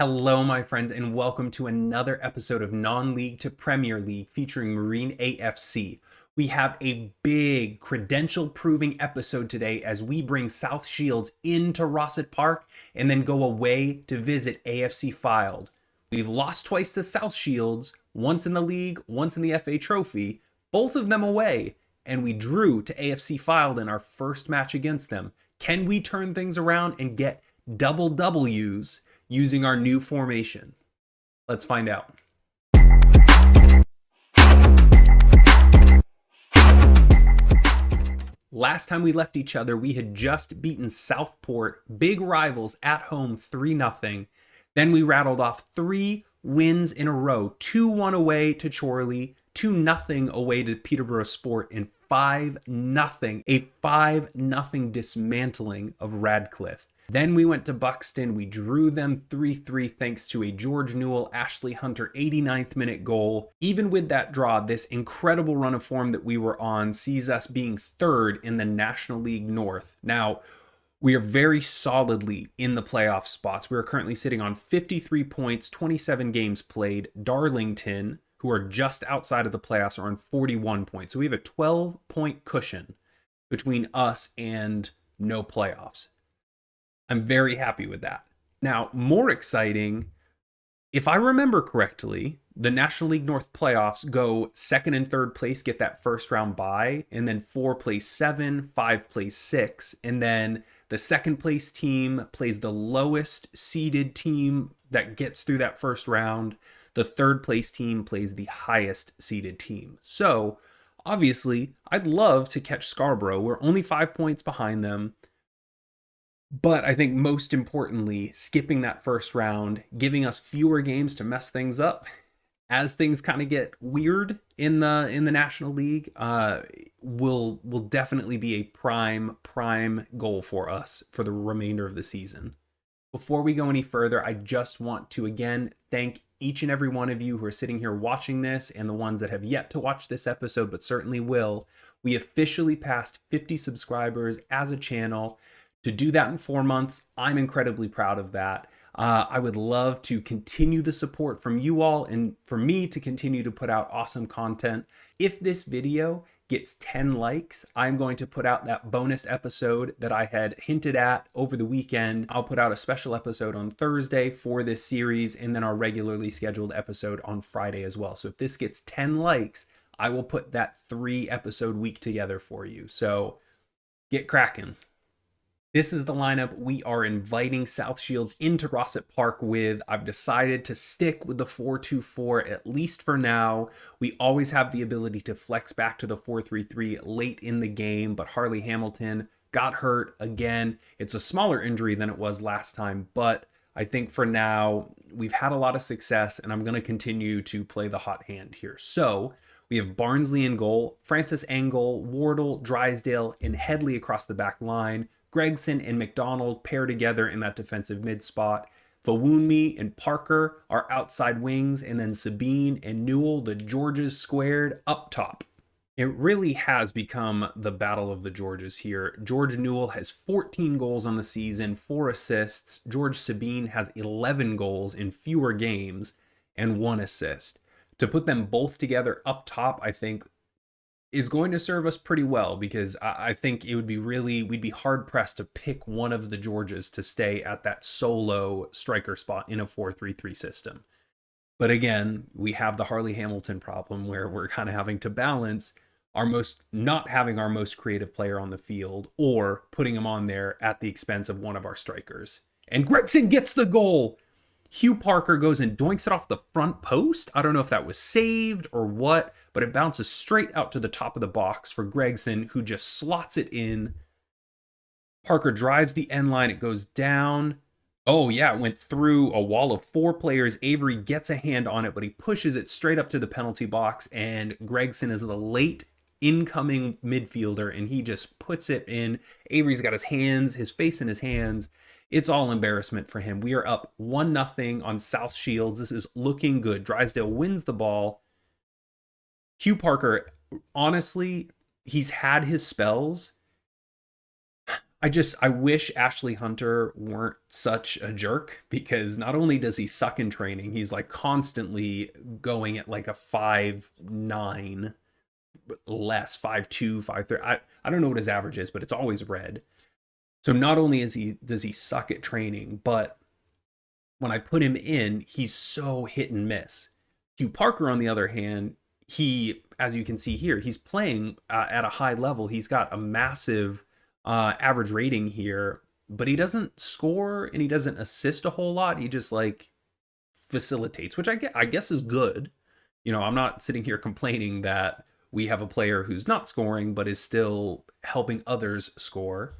Hello, my friends, and welcome to another episode of Non-League to Premier League featuring Marine A.F.C. We have a big credential-proving episode today as we bring South Shields into Rossett Park and then go away to visit AFC Fylde. We've lost twice to South Shields, once in the league, once in the FA Trophy, both of them away, and we drew to AFC Fylde in our first match against them. Can we turn things around and get double W's using our new formation? Let's find out. Last time we left each other, we had just beaten Southport, big rivals, at home 3-0. Then we rattled off 3 wins in a row, 2-1 away to Chorley, 2-0 away to Peterborough Sport, and 5-0, a 5-0 dismantling of Radcliffe. Then we went to Buxton. We drew them 3-3 thanks to a George Newell, Ashley Hunter 89th minute goal. Even with that draw, this incredible run of form that we were on sees us being 3rd in the National League North. Now, we are very solidly in the playoff spots. We are currently sitting on 53 points, 27 games played. Darlington, who are just outside of the playoffs, are on 41 points. So we have a 12-point cushion between us and no playoffs. I'm very happy with that. Now, more exciting, if I remember correctly, the National League North playoffs go 2nd and 3rd place, get that first round bye, and then 4 plays 7, 5 plays 6, and then the 2nd place team plays the lowest seeded team that gets through that first round. The 3rd place team plays the highest seeded team. So, obviously, I'd love to catch Scarborough. We're only 5 points behind them. But I think most importantly, skipping that first round, giving us fewer games to mess things up as things kind of get weird in the National League, will definitely be a prime goal for us for the remainder of the season. Before we go any further, I just want to again thank each and every one of you who are sitting here watching this and the ones that have yet to watch this episode but certainly will. We officially passed 50 subscribers as a channel. To do that in 4 months, I'm incredibly proud of that. I would love to continue the support from you all and for me to continue to put out awesome content. If this video gets 10 likes, I'm going to put out that bonus episode that I had hinted at over the weekend. I'll put out a special episode on Thursday for this series and then our regularly scheduled episode on Friday as well. So if this gets 10 likes, I will put that 3-episode week together for you. So get cracking. This is the lineup we are inviting South Shields into Rossett Park with. I've decided to stick with the 4-2-4, at least for now. We always have the ability to flex back to the 4-3-3 late in the game, but Harley Hamilton got hurt again. It's a smaller injury than it was last time, but I think for now, we've had a lot of success, and I'm going to continue to play the hot hand here. So we have Barnsley in goal, Francis Angle, Wardle, Drysdale, and Headley across the back line. Gregson and McDonald pair together in that defensive mid spot. Fawunmi and Parker are outside wings, and then Sabine and Newell, the Georges squared, up top. It really has become the battle of the Georges here. George Newell has 14 goals on the season, 4 assists. George Sabine has 11 goals in fewer games and 1 assist. To put them both together up top, I think, is going to serve us pretty well, because I think it would be we'd be hard pressed to pick one of the Georges to stay at that solo striker spot in a 4-3-3 system. But again, we have the Harley Hamilton problem where we're kind of having to balance not having our most creative player on the field or putting him on there at the expense of one of our strikers. And Gregson gets the goal. Hugh Parker goes and doinks it off the front post. I don't know if that was saved or what, but it bounces straight out to the top of the box for Gregson, who just slots it in. Parker drives the end line. It goes down. Oh yeah, it went through a wall of 4 players. Avery gets a hand on it, but he pushes it straight up to the penalty box, and Gregson is the late incoming midfielder, and he just puts it in. Avery's got his face in his hands. It's all embarrassment for him. We are up 1-0 on South Shields. This is looking good. Drysdale wins the ball. Hugh Parker, honestly, he's had his spells. I wish Ashley Hunter weren't such a jerk, because not only does he suck in training, he's like constantly going at like a 5'9", less 5'2", 5'3". I don't know what his average is, but it's always red. So not only does he suck at training, but when I put him in, he's so hit and miss. Hugh Parker, on the other hand, he, as you can see here, he's playing at a high level. He's got a massive average rating here, but he doesn't score and he doesn't assist a whole lot. He just like facilitates, which I guess is good. You know, I'm not sitting here complaining that we have a player who's not scoring but is still helping others score.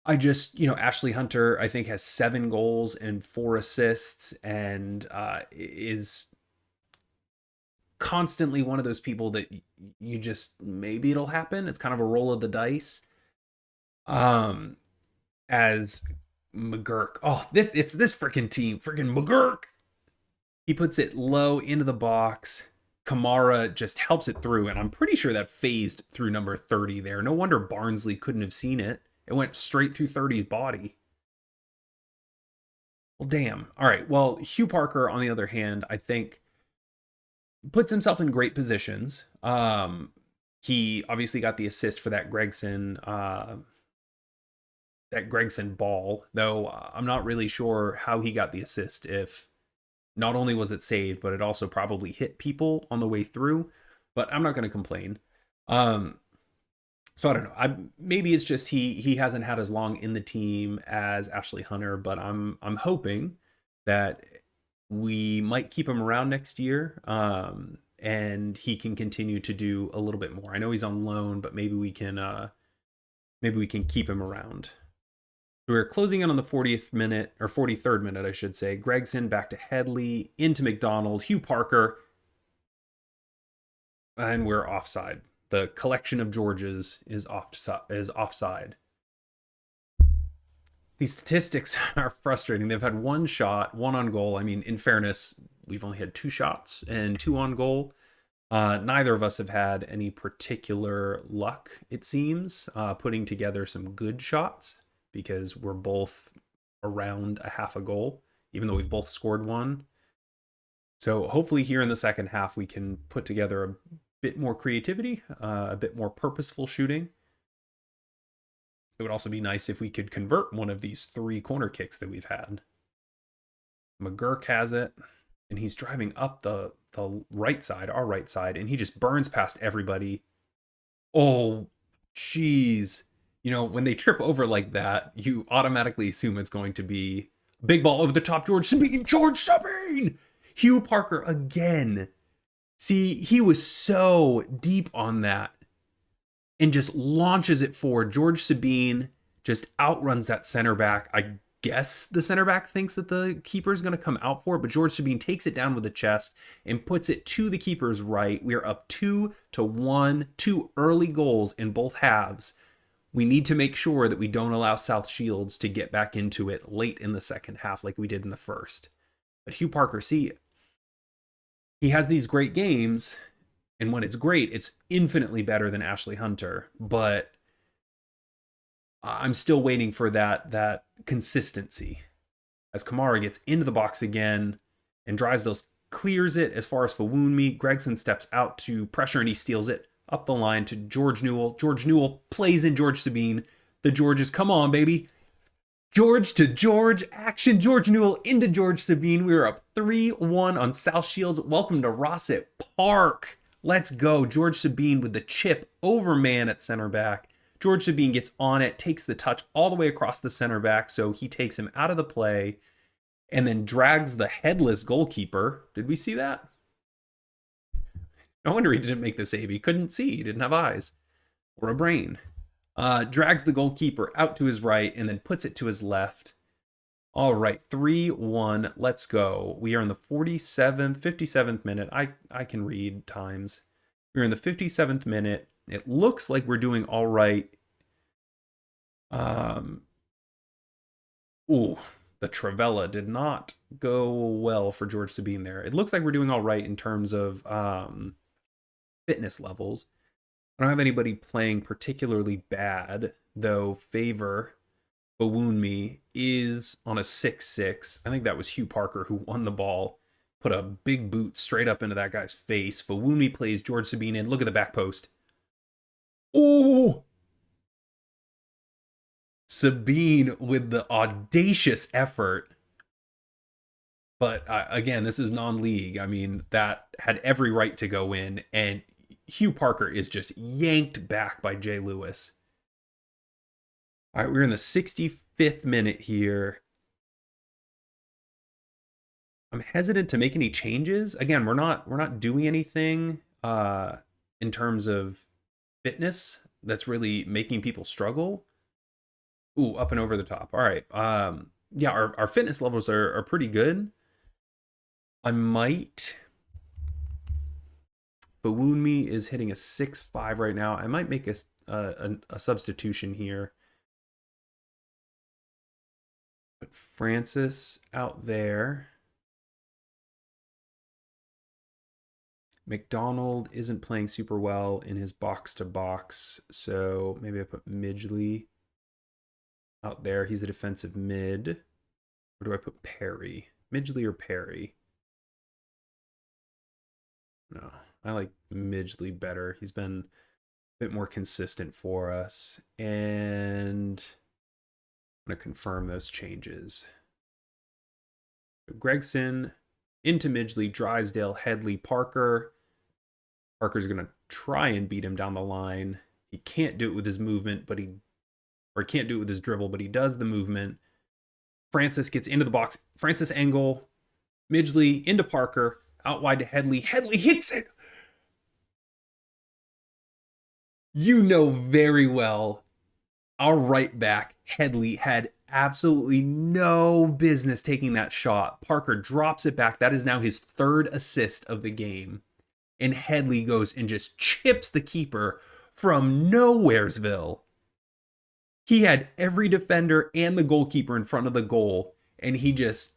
I just, Ashley Hunter, I think, has 7 goals and 4 assists, and is constantly one of those people that you just, maybe it'll happen. It's kind of a roll of the dice. As McGurk, it's this freaking team, freaking McGurk. He puts it low into the box. Kamara just helps it through, and I'm pretty sure that phased through number 30 there. No wonder Barnsley couldn't have seen it. It went straight through 30's body. Well, damn. All right. Well, Hugh Parker, on the other hand, I think puts himself in great positions. He obviously got the assist for that Gregson ball, though I'm not really sure how he got the assist. If not only was it saved, but it also probably hit people on the way through. But I'm not going to complain. So I don't know. Maybe it's just he hasn't had as long in the team as Ashley Hunter, but I'm hoping that we might keep him around next year, and he can continue to do a little bit more. I know he's on loan, but maybe we can keep him around. We're closing in on the 40th minute, or 43rd minute, I should say. Gregson back to Headley, into McDonald, Hugh Parker, and we're offside. The collection of Georges is offside. These statistics are frustrating. They've had 1 shot, 1 on goal. I mean, in fairness, we've only had 2 shots and 2 on goal. Neither of us have had any particular luck, it seems, putting together some good shots, because we're both around a half a goal, even though we've both scored 1. So hopefully here in the second half, we can put together a bit more creativity, a bit more purposeful shooting. It would also be nice if we could convert one of these 3 corner kicks that we've had. McGurk has it, and he's driving up the right side, our right side, and he just burns past everybody. Oh, jeez. When they trip over like that, you automatically assume it's going to be a big ball over the top. George Sabine! Hugh Parker again. See, he was so deep on that and just launches it forward. George Sabine just outruns that center back. I guess the center back thinks that the keeper is going to come out for it, but George Sabine takes it down with the chest and puts it to the keeper's right. We are up 2-1, 2 early goals in both halves. We need to make sure that we don't allow South Shields to get back into it late in the second half like we did in the first. But Hugh Parker, see, he has these great games, and when it's great, it's infinitely better than Ashley Hunter, but I'm still waiting for that consistency. As Kamara gets into the box again, and Drysdale clears it as far as Fawunmi, Gregson steps out to pressure, and he steals it up the line to George Newell. George Newell plays in George Sabine. The Georges, come on, baby. George to George, action. George Newell into George Sabine. We are up 3-1 on South Shields. Welcome to Rossett Park. Let's go. George Sabine with the chip over man at center back. George Sabine gets on it, takes the touch all the way across the center back, so he takes him out of the play and then drags the headless goalkeeper. Did we see that? No wonder he didn't make the save. He couldn't see. He didn't have eyes or a brain. Drags the goalkeeper out to his right and then puts it to his left. All right, 3-1. Let's go. We are in the 57th minute. I can read times. We're in the 57th minute. It looks like we're doing all right. The Travella did not go well for George Sabine there. It looks like we're doing all right in terms of fitness levels. I don't have anybody playing particularly bad though, favor Bawunmi is on a 6-6. I think that was Hugh Parker who won the ball. Put a big boot straight up into that guy's face. Fawunmi plays George Sabine in. Look at the back post. Ooh! Sabine with the audacious effort. But again, this is non-league. I mean, that had every right to go in. And Hugh Parker is just yanked back by Jay Lewis. All right, we're in the 65th minute here. I'm hesitant to make any changes. Again, we're not doing anything in terms of fitness that's really making people struggle. Ooh, up and over the top. All right. Yeah, our fitness levels are pretty good. I might. Bawunmi is hitting a 6.5 right now. I might make a substitution here. Put Francis out there. McDonald isn't playing super well in his box-to-box, so maybe I put Midgley out there. He's a defensive mid. Or do I put Perry? Midgley or Perry? No, I like Midgley better. He's been a bit more consistent for us. And I'm going to confirm those changes. Gregson into Midgley, Drysdale, Headley, Parker. Parker's going to try and beat him down the line. He can't do it with his movement, but he can't do it with his dribble, but he does the movement. Francis gets into the box. Francis angle. Midgley into Parker. Out wide to Headley. Headley hits it. You know very well our right back, Headley, had absolutely no business taking that shot. Parker drops it back. That is now his 3rd assist of the game. And Headley goes and just chips the keeper from Nowheresville. He had every defender and the goalkeeper in front of the goal, and he just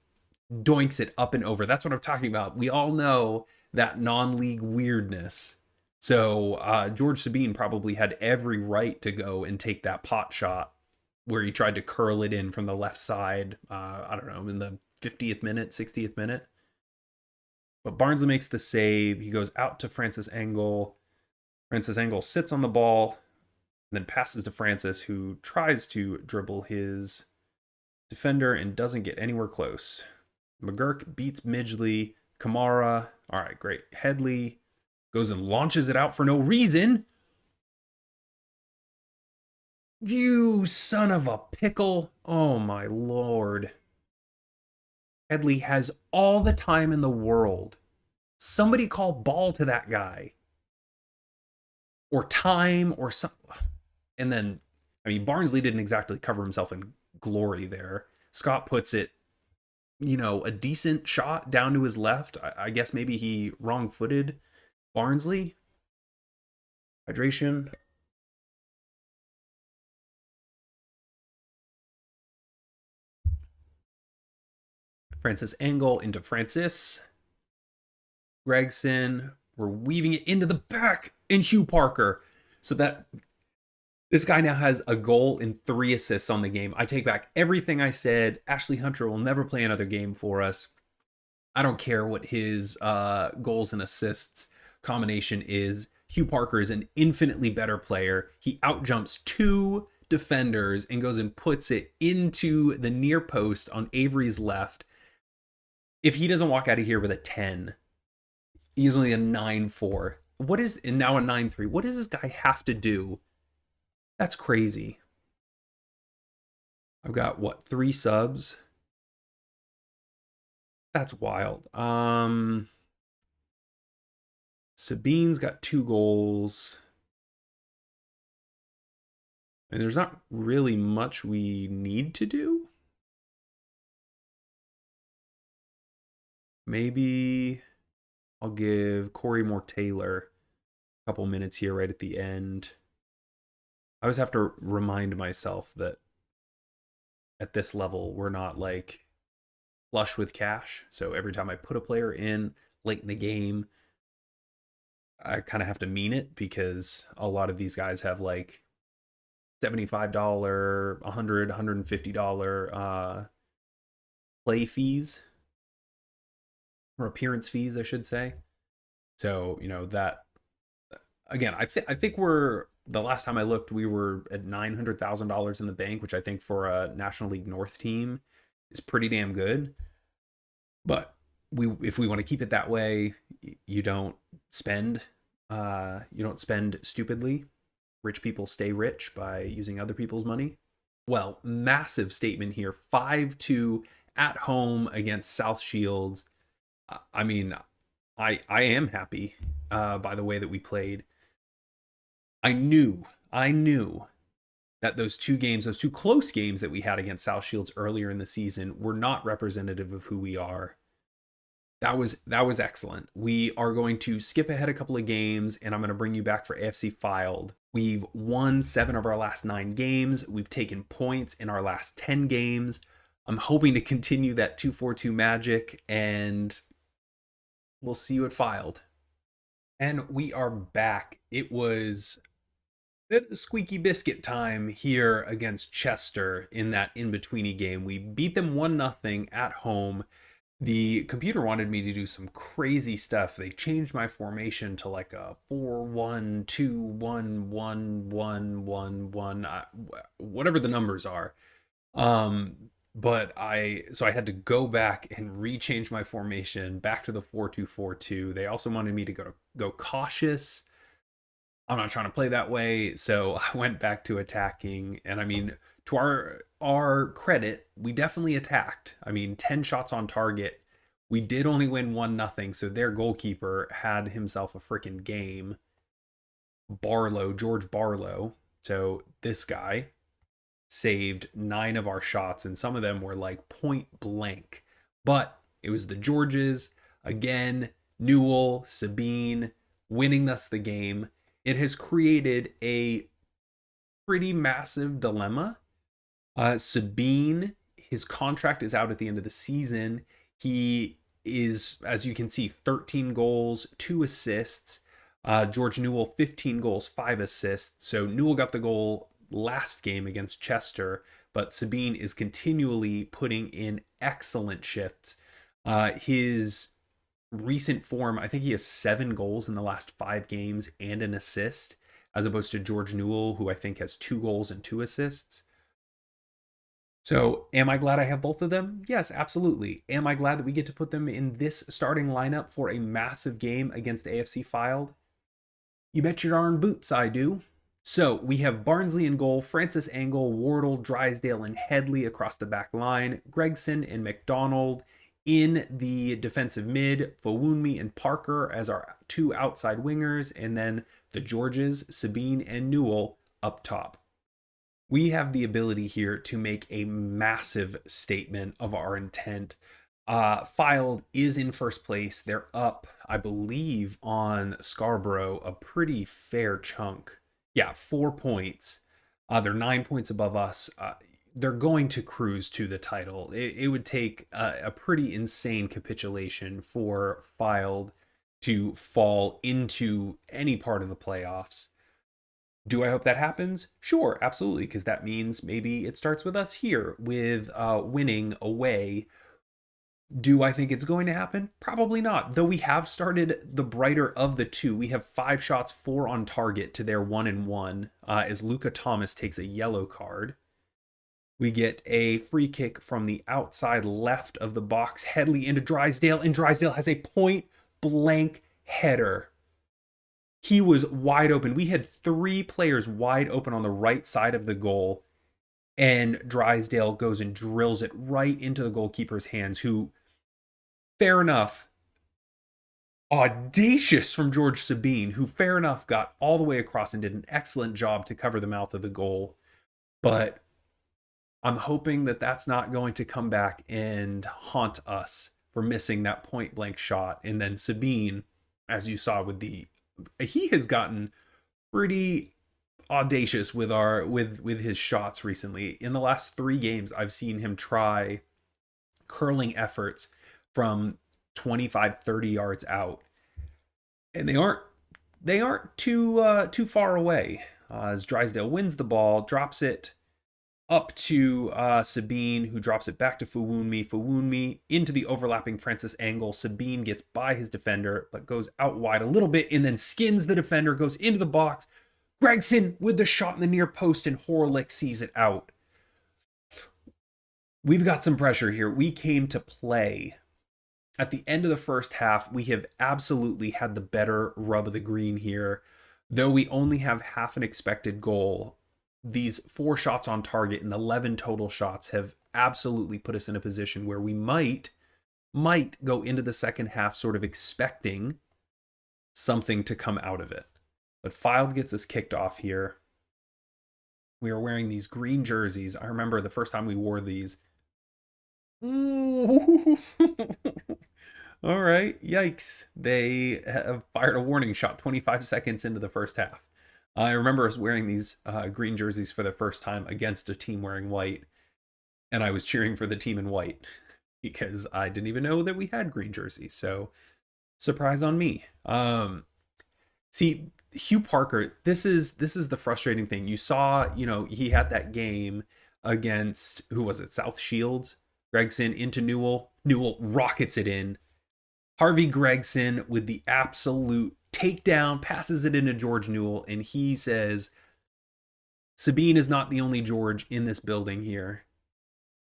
doinks it up and over. That's what I'm talking about. We all know that non-league weirdness. So George Sabine probably had every right to go and take that pot shot where he tried to curl it in from the left side, I don't know, in the 50th minute, 60th minute. But Barnsley makes the save. He goes out to Francis Engel. Francis Engel sits on the ball, then passes to Francis, who tries to dribble his defender and doesn't get anywhere close. McGurk beats Midgley. Kamara. All right, great. Headley goes and launches it out for no reason. You son of a pickle. Oh, my Lord. Headley has all the time in the world. Somebody call ball to that guy. Or time or something. And then, I mean, Barnsley didn't exactly cover himself in glory there. Scott puts it, a decent shot down to his left. I guess maybe he wrong-footed Barnsley. Hydration. Francis Engel into Francis. Gregson. We're weaving it into the back. And Hugh Parker. So that this guy now has a goal and 3 assists on the game. I take back everything I said. Ashley Hunter will never play another game for us. I don't care what his goals and assists combination is. Hugh Parker is an infinitely better player. He outjumps 2 defenders and goes and puts it into the near post on Avery's left. If he doesn't walk out of here with a 10, he is only a 9-4. And now a 9-3. What does this guy have to do? That's crazy. I've got 3 subs? That's wild. Sabine's got 2 goals. And there's not really much we need to do. Maybe I'll give Corey Moore Taylor a couple minutes here right at the end. I always have to remind myself that at this level, we're not like flush with cash. So every time I put a player in late in the game, I kind of have to mean it, because a lot of these guys have like $75, $100, $150 play fees, or appearance fees, I should say. So, that again, I think we're the last time I looked, we were at $900,000 in the bank, which I think for a National League North team is pretty damn good. But if we want to keep it that way, you don't spend stupidly. Rich people stay rich by using other people's money. Well, massive statement here. 5-2 at home against South Shields. I mean, I am happy by the way that we played. I knew that those two close games that we had against South Shields earlier in the season were not representative of who we are. That was excellent. We are going to skip ahead a couple of games, and I'm going to bring you back for AFC Fylde. We've won 7 of our last 9 games. We've taken points in our last 10 games. I'm hoping to continue that 2-4-2 magic, and we'll see you at Fylde. And we are back. It was squeaky biscuit time here against Chester in that in-betweeny game. We beat them 1-0 at home. The computer wanted me to do some crazy stuff. They changed my formation to like a 4-1-2-1-1-1-1-1, whatever the numbers are. But I had to go back and rechange my formation back to the 4-2-4-2. They also wanted me to go cautious. I'm not trying to play that way, so I went back to attacking. And I mean, to our credit, we definitely attacked. I mean, 10 shots on target. We did only win 1-0, so their goalkeeper had himself a freaking game. George Barlow. So this guy saved 9 of our shots, and some of them were like point blank. But it was the Georges, again, Newell, Sabine, winning us the game. It has created a pretty massive dilemma. Sabine, his contract is out at the end of the season. He is, as you can see, 13 goals, 2 assists. George Newell, 15 goals, 5 assists. So Newell got the goal last game against Chester, but Sabine is continually putting in excellent shifts. His recent form, I think he has 7 goals in the last 5 games and an assist, as opposed to George Newell, who I think has 2 goals and 2 assists. So am I glad I have both of them? Yes, absolutely. Am I glad that we get to put them in this starting lineup for a massive game against AFC Fylde? You bet your darn boots I do. So we have Barnsley in goal, Francis Angle, Wardle, Drysdale, and Headley across the back line, Gregson and McDonald in the defensive mid, Fawunmi and Parker as our 2 outside wingers, and then the Georges, Sabine, and Newell up top. We have the ability here to make a massive statement of our intent. Fylde is in first place. They're up, I believe, on Scarborough a pretty fair chunk. Yeah, 4 points. They're 9 points above us. They're going to cruise to the title. It would take a pretty insane capitulation for Fylde to fall into any part of the playoffs. Do I hope that happens? Sure, absolutely, because that means maybe it starts with us here with winning away. Do I think it's going to happen? Probably not. Though we have started the brighter of the two. We have 5 shots, 4 on target to their 1-1 as Luca Thomas takes a yellow card. We get a free kick from the outside left of the box. Headley into Drysdale, and Drysdale has a point blank header. He was wide open. We had 3 players wide open on the right side of the goal, and Drysdale goes and drills it right into the goalkeeper's hands, who, fair enough, audacious from George Sabine, who fair enough got all the way across and did an excellent job to cover the mouth of the goal. But I'm hoping that that's not going to come back and haunt us for missing that point blank shot. And then Sabine, as you saw he has gotten pretty audacious with his shots recently. In the last 3 games, I've seen him try curling efforts from 25-30 yards out, and they aren't too far away. as Drysdale wins the ball, drops it up to Sabine, who drops it back to Fawunmi. Fawunmi into the overlapping Francis angle. Sabine gets by his defender, but goes out wide a little bit and then skins the defender, goes into the box. Gregson with the shot in the near post, and Horlick sees it out. We've got some pressure here. We came to play. At the end of the first half, we have absolutely had the better rub of the green here. Though we only have half an expected goal, these 4 shots on target and 11 total shots have absolutely put us in a position where we might go into the second half sort of expecting something to come out of it. But Fylde gets us kicked off here. We are wearing these green jerseys. I remember the first time we wore these. All right, yikes. They have fired a warning shot 25 seconds into the first half. I remember us wearing these green jerseys for the first time against a team wearing white, and I was cheering for the team in white because I didn't even know that we had green jerseys. So, surprise on me. See, Hugh Parker, this is the frustrating thing. You saw, he had that game against, who was it, South Shields? Gregson into Newell. Newell rockets it in. Harvey Gregson with the absolute takedown, passes it into George Newell, and he says, Sabine is not the only George in this building here.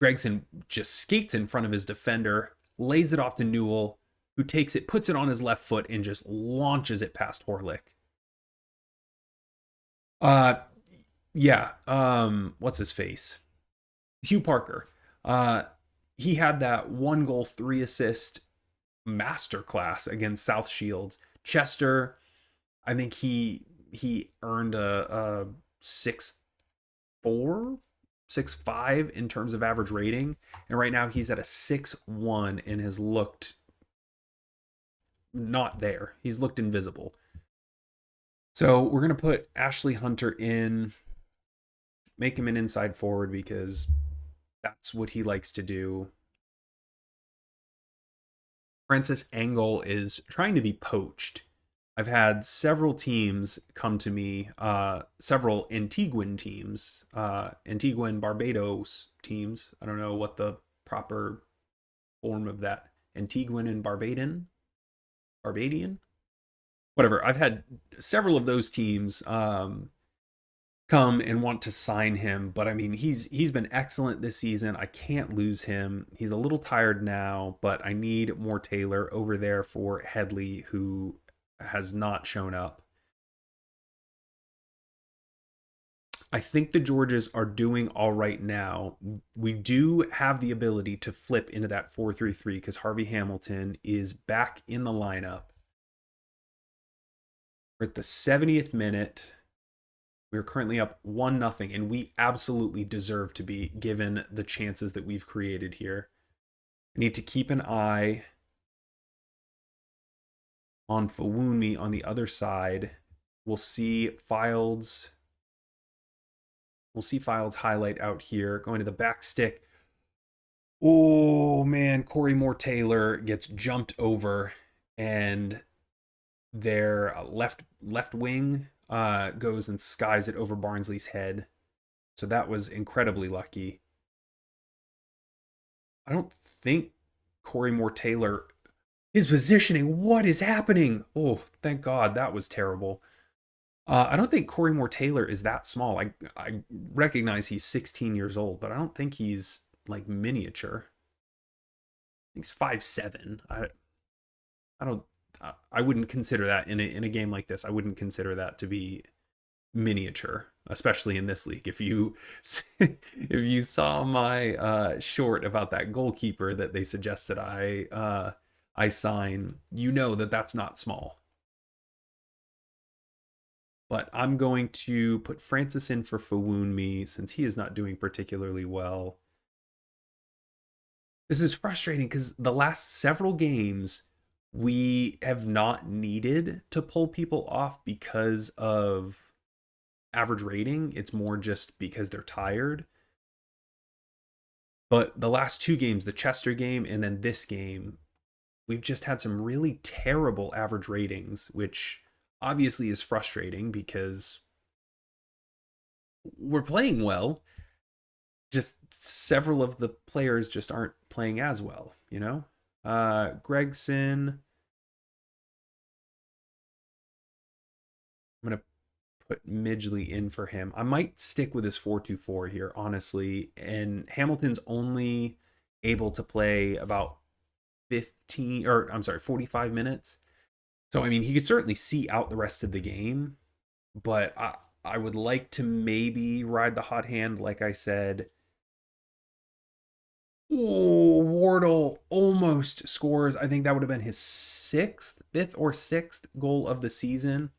Gregson just skates in front of his defender, lays it off to Newell, who takes it, puts it on his left foot, and just launches it past Horlick. What's his face? Hugh Parker. He had that 1 goal, 3 assist masterclass against South Shields. Chester, I think he earned a 6.4, 6.5 in terms of average rating, and right now he's at a 6.1 and has looked not there. He's looked invisible. So we're gonna put Ashley Hunter in, make him an inside forward because that's what he likes to do. Francis Angle is trying to be poached. I've had several teams come to me, several Antiguan teams, Antiguan Barbados teams. I don't know what the proper form of that. Antiguan and Barbadian? Whatever. I've had several of those teams come and want to sign him, but I mean, he's been excellent this season. I can't lose him. He's a little tired now, but I need more Taylor over there for Headley, who has not shown up. I think the Georges are doing all right now. We do have the ability to flip into that 4-3-3 because Harvey Hamilton is back in the lineup. We're at the 70th minute. We're currently up 1-0, and we absolutely deserve to be, given the chances that we've created here. I need to keep an eye on Fawunmi on the other side. We'll see Fylde's highlight out here, going to the back stick. Oh man, Corey Moore Taylor gets jumped over, and their left wing goes and skies it over Barnsley's head. So that was incredibly lucky. I don't think Corey Moore Taylor, his positioning, what is happening? Oh, thank God, that was terrible. I don't think Corey Moore Taylor is that small. I recognize he's 16 years old, but I don't think he's like miniature. I think he's 5'7". I wouldn't consider that in a game like this. I wouldn't consider that to be miniature, especially in this league. If you saw my short about that goalkeeper that they suggested I sign, you know that that's not small. But I'm going to put Francis in for Fawunmi since he is not doing particularly well. This is frustrating because the last several games we have not needed to pull people off because of average rating. It's more just because they're tired. But the last 2 games, the Chester game and then this game, we've just had some really terrible average ratings, which obviously is frustrating because we're playing well. Just several of the players just aren't playing as well, you know? Gregson, I'm going to put Midgley in for him. I might stick with his 4-2-4 here, honestly. And Hamilton's only able to play about 45 minutes. So, I mean, he could certainly see out the rest of the game, but I would like to maybe ride the hot hand, like I said. Oh, Wardle almost scores. I think that would have been his fifth or sixth goal of the season.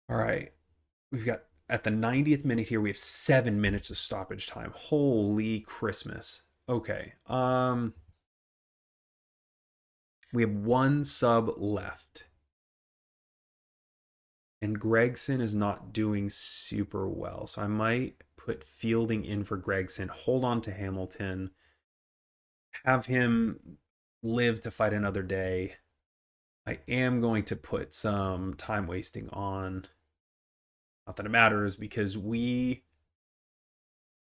All right. We've got at the 90th minute here, we have 7 minutes of stoppage time. Holy Christmas. Okay. We have one sub left. And Gregson is not doing super well. So I might put Fielding in for Gregson, hold on to Hamilton, have him live to fight another day. I am going to put some time wasting on. Not that it matters, because we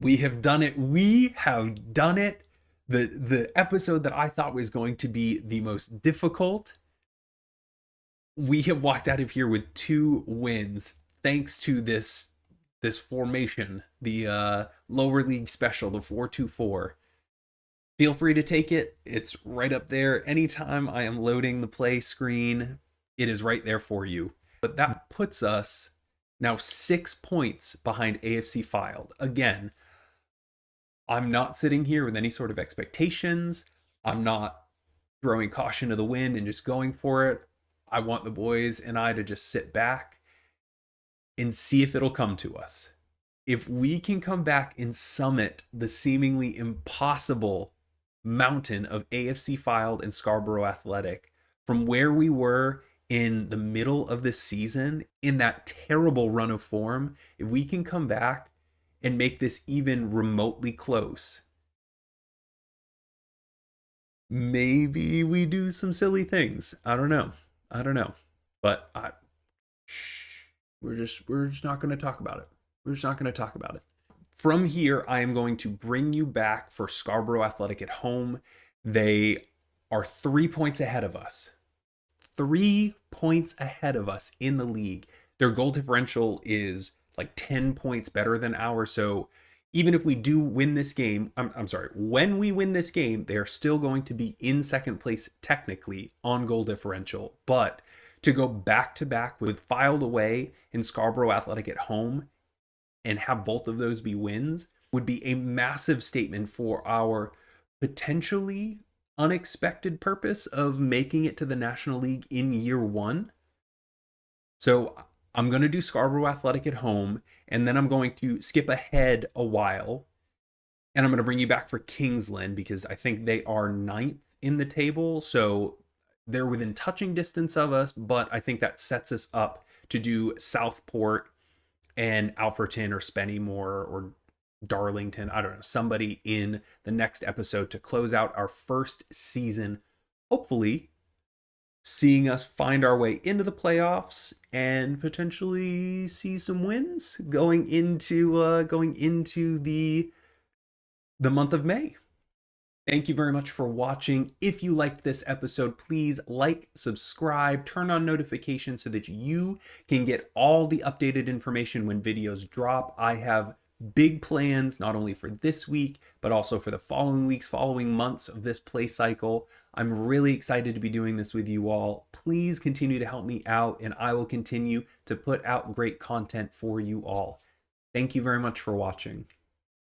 have done it. We have done it. The episode that I thought was going to be the most difficult, we have walked out of here with 2 wins thanks to this formation, the lower league special, the 4-2-4. Feel free to take it. It's right up there. Anytime I am loading the play screen, it is right there for you. But that puts us now 6 points behind AFC Fylde. Again, I'm not sitting here with any sort of expectations. I'm not throwing caution to the wind and just going for it. I want the boys and I to just sit back and see if it'll come to us. If we can come back and summit the seemingly impossible mountain of AFC Fylde and Scarborough Athletic from where we were in the middle of this season, in that terrible run of form, if we can come back and make this even remotely close, maybe we do some silly things. I don't know. But we're just not going to talk about it. We're just not going to talk about it. From here, I am going to bring you back for Scarborough Athletic at home. They are 3 points ahead of us. 3 points ahead of us in the league. Their goal differential is like 10 points better than ours. So even if we do win this game, when we win this game, they are still going to be in second place technically on goal differential. But to go back to back with Fylde away and Scarborough Athletic at home and have both of those be wins would be a massive statement for our potentially unexpected purpose of making it to the National League in year 1. So I'm going to do Scarborough Athletic at home, and then I'm going to skip ahead a while, and I'm going to bring you back for Kingsland because I think they are 9th in the table. So they're within touching distance of us, but I think that sets us up to do Southport and Alfreton or Spennymoor or Darlington, I don't know, somebody in the next episode to close out our first season, hopefully seeing us find our way into the playoffs and potentially see some wins going into the month of May. Thank you very much for watching. If you liked this episode, please like, subscribe, turn on notifications so that you can get all the updated information when videos drop. I have big plans, not only for this week, but also for the following weeks, following months of this play cycle. I'm really excited to be doing this with you all. Please continue to help me out, and I will continue to put out great content for you all. Thank you very much for watching.